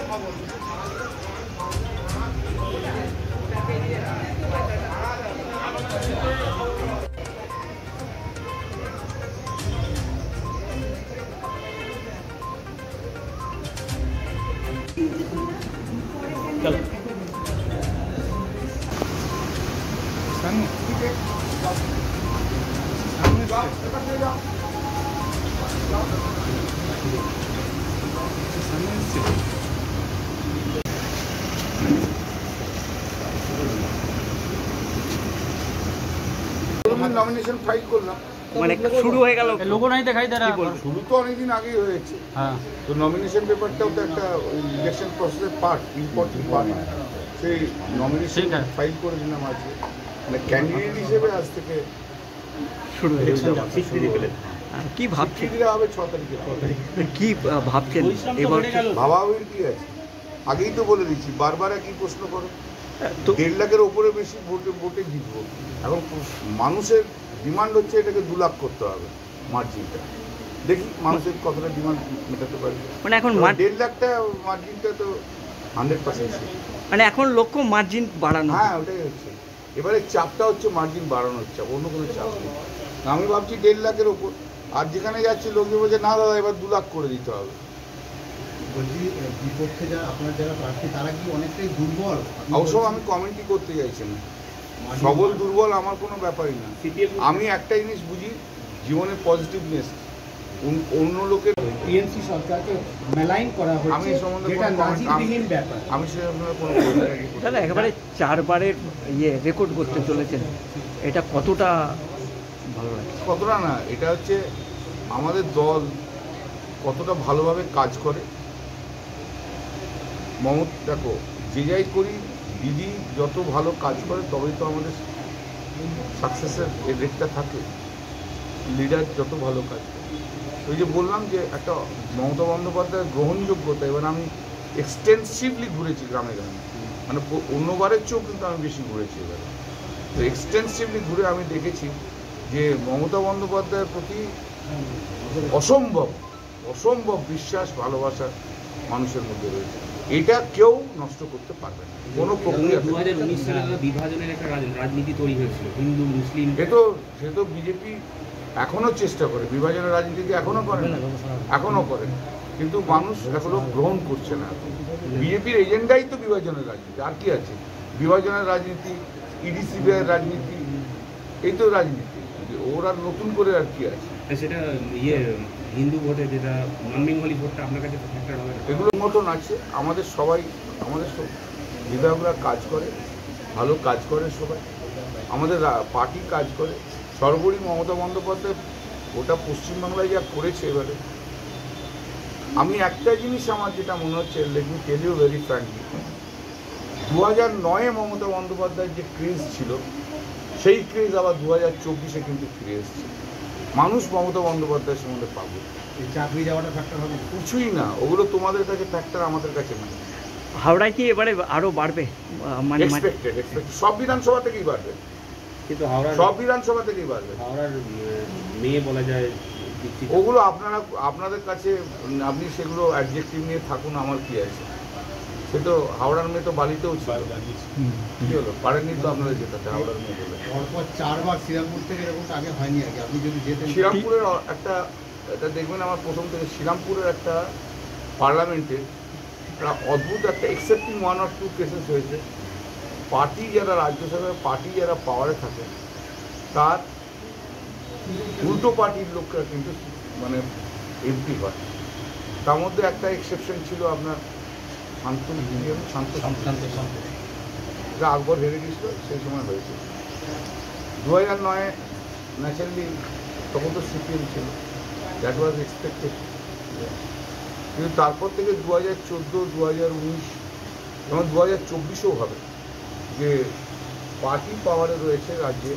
चलो nomination file করলাম মানে শুরু হয়ে গেল লোগো নাই দেখাই দে না শুরু তো অনেকদিন আগেই হয়েছে তো নমিনেশন পেপারটাও তো একটা ইলেকশন প্রসেসের পার্ট ইম্পর্টেন্ট পার্ট সেই নমিনেশন ফাইল করে দিলাম আজকে মানে ক্যান্ডিডেট হিসেবে আজ থেকে শুরু হয়ে গেল কি ভাবছেন হবে 6 তারিখে কি ভাবছেন এবার ভাবাবের কি আছে আগেই তো বলে দিচ্ছি বারবার একই প্রশ্ন করো 1.5 লাখের উপরে বেশি ভোটে জিতবো এখন মানুষের ডিমান্ড হচ্ছে এটাকে 2 লাখ করতে হবে মার্জিনটা দেখি মানুষের কতটা ডিমান্ড মেটাতে পারবে মানে এখন 1.5 লাখটা মার্জিনটা তো 100% মানে এখন লক্ষ্য মার্জিন বাড়ানো হ্যাঁ ওটাই হচ্ছে এবারে চাপটা হচ্ছে মার্জিন বাড়ানো হচ্ছে অন্য কোনো চাপ নেই আমি ভাবছি 1.5 লাখের ওপর আর যেখানে যাচ্ছে লোকে বলছে না দাদা এবার 2 লাখ করে দিতে হবে বলছি বিপক্ষে যারা আপনার যারা প্রার্থী তারা কি অনেকটাই দুর্বল অবশ্য আমি কমেন্টই করতে চাইছি না সবল দুর্বল আমার কোনো ব্যাপারই না আমি একটা জিনিস বুঝি জীবনে পজিটিভনেস অন্য লোকের টিএমসি সরকারকে মেলাইন করা হচ্ছে আমি এই সম্বন্ধে যেটা নাজিরবিহীন ব্যাপার আমি সে কোনো দাদা একেবারে 4 বারের রেকর্ড করতে চলেছেন এটা কতটা ভালো লাগে কতটা না এটা হচ্ছে আমাদের দল কতটা ভালোভাবে কাজ করে দেখো যে যাই করি দিদি যত ভালো কাজ করে তবেই তো আমাদের সাকসেসের রেটটা থাকে লিডার যত ভালো কাজ করে ওই যে বললাম যে একটা মমতা বন্দ্যোপাধ্যায়ের গ্রহণযোগ্যতা এবার আমি এক্সটেন্সিভলি ঘুরেছি গ্রামে গ্রামে মানে অন্যবারের চেয়েও কিন্তু আমি বেশি ঘুরেছি এবারে তো এক্সটেন্সিভলি ঘুরে আমি দেখেছি যে মমতা বন্দ্যোপাধ্যায়ের প্রতি অসম্ভব বিশ্বাস ভালোবাসা মানুষের মধ্যে রয়েছে এটা কেউ নষ্ট করতে পারবে না কোনো প্রক্রিয়া 2019 সালে বিভাজনের একটা রাজনীতি তৈরি হয়েছিল হিন্দু মুসলিম সে তো বিজেপি এখনো চেষ্টা করে বিভাজনের রাজনীতি এখনো করে কিন্তু মানুষ এখনো গ্রহণ করছে না বিজেপির এজেন্ডাই তো বিভাজনের রাজনীতি আর কি আছে বিভাজনের রাজনীতি ইডিসিবিআই রাজনীতি এই তো রাজনীতি ওরা নতুন করে আর কি আছে সেটা হিন্দু ভোটে যেটা নন বেঙ্গলি ভোটটা আপনার কাছে ফ্যাক্টর হবে এগুলো মতন আছে আমাদের বিধায়করা কাজ করে ভালো কাজ করে সবাই আমাদের পার্টি কাজ করে সর্বোপরি মমতা বন্দ্যোপাধ্যায় ওটা পশ্চিমবাংলায় যা করেছে এবারে আমি একটা জিনিস আমার যেটা মনে হচ্ছে let me tell you very frankly 2009-এ মমতা বন্দ্যোপাধ্যায়ের যে ক্রেজ ছিল সেই ক্রেজ আবার 2024-এ কিন্তু ফিরে এসেছে মানুষ মমতা বন্দ্যোপাধ্যায়ের সম্বন্ধে পাবে চাকরি যাওয়াটা ফ্যাক্টর হবে কিছুই না ওগুলো তোমাদের কাছে ফ্যাক্টর আমাদের কাছে না হাওড়ায় কি এবারে আরো বাড়বে মানে এক্সপেক্টেড সব বিধানসভা থেকেই বাড়বে কিন্তু সব বিধানসভা থেকেই বাড়বে হাওড়ার মেয়ে বলা যায় ওগুলো আপনাদের কাছে আপনি সেগুলো অ্যাডজেক্টিভ নিয়ে থাকুন আমার কি আছে সে তো হাওড়ার মেয়ে তো বালিতেও ছিল কি হলো পারেননি তো আপনাদের যেতে হাওড়ার মেয়ে বলে পরপর 4 বার শ্রীরামপুর থেকে এরকম আগে হয়নি আগে আপনি যদি যেতেন শ্রীরামপুরের এটা দেখবেন আমার প্রথম থেকে শ্রীরামপুরের একটা পার্লামেন্টে একটা অদ্ভুত একটা এক্সেপ্টিং 1 or 2 কেসেস হয়েছে পার্টি যারা রাজ্যসভায় পার্টি যারা পাওয়ারে থাকে তার উল্টো পার্টির লোকরা কিন্তু মানে এমপি হয় তার মধ্যে একটা এক্সেপশন ছিল আপনার শান্ত যা আকবর হেরে গেছিল সেই সময় হয়েছে 2009-এ ন্যাচারালি তখন তো সিপিএম ছিল দ্যাট ওয়াজ এক্সপেক্টেড কিন্তু তারপর থেকে 2014, 2019 এবং 2024-এও হবে যে পার্টি পাওয়ারে রয়েছে রাজ্যে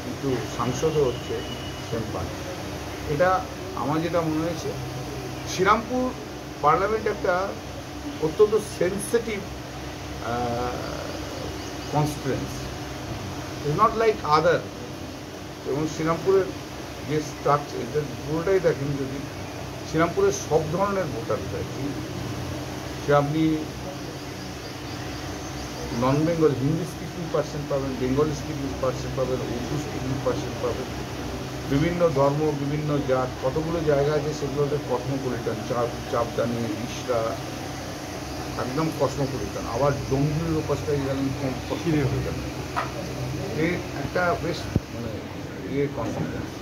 কিন্তু সাংসদও হচ্ছে সেম পার্টি এটা আমার যেটা মনে হয়েছে শ্রীরামপুর পার্লামেন্ট একটা অত্যন্ত sensitive constituency is not like other এবং শ্রীরামপুরের যে স্ট্রাকচার এটা পুরোটাই দেখেন যদি শ্রীরামপুরের সব ধরনের ভোটার থাকে সে আপনি নন বেঙ্গল হিন্দি স্পিকিং পার্সন পাবেন, বেঙ্গলি স্পিকিং পার্সন পাবেন, উর্দু স্পিকিং পার্সন পাবেন, বিভিন্ন ধর্ম, বিভিন্ন জাত, কতগুলো জায়গা আছে সেগুলোতে কসমোপলিটন, চাপদানি, রিসরা, একদম কসমোপলিটন। আবার জঙ্গির ওপাশটায় গেলেন কসমোপলিটন। এই একটা বেশ মানে কনস্টিটুয়েন্সি।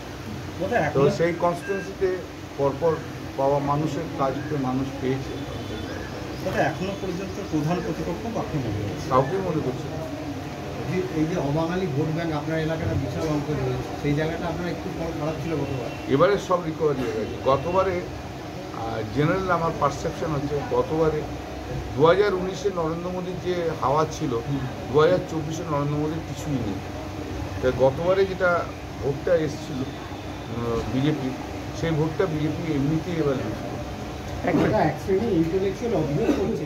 তো সেই কনস্টিটুয়েন্সিতে পরপর পাওয়া মানুষের কাজকে মানুষ পেয়েছে, এখনো পর্যন্ত প্রধান প্রতিপক্ষ কাকে মনে হচ্ছে? কাউকেই মনে করছে না। এই যে অবাঙালি ভোট ব্যাংক আপনার এলাকাটা বিশাল অঙ্ক রয়েছে, সেই জায়গাটা আপনার একটু খারাপ ছিল গতবার। এবারে সব রিকভারি হয়ে গেছে। গতবারে জেনারেল আমার পারসেপশন হচ্ছে গতবারে 2019-এ নরেন্দ্র মোদীর যে হাওয়া ছিল, 2024-এ নরেন্দ্র মোদীর কিছুই নেই। তাই গতবারে যেটা ভোটটা এসেছিল বিজেপি, সেই ভোটটা বিজেপি এমনিতেই এবার একটা এক শ্রেণী ইন্টেলেকচুয়াল অভিযোগ করছে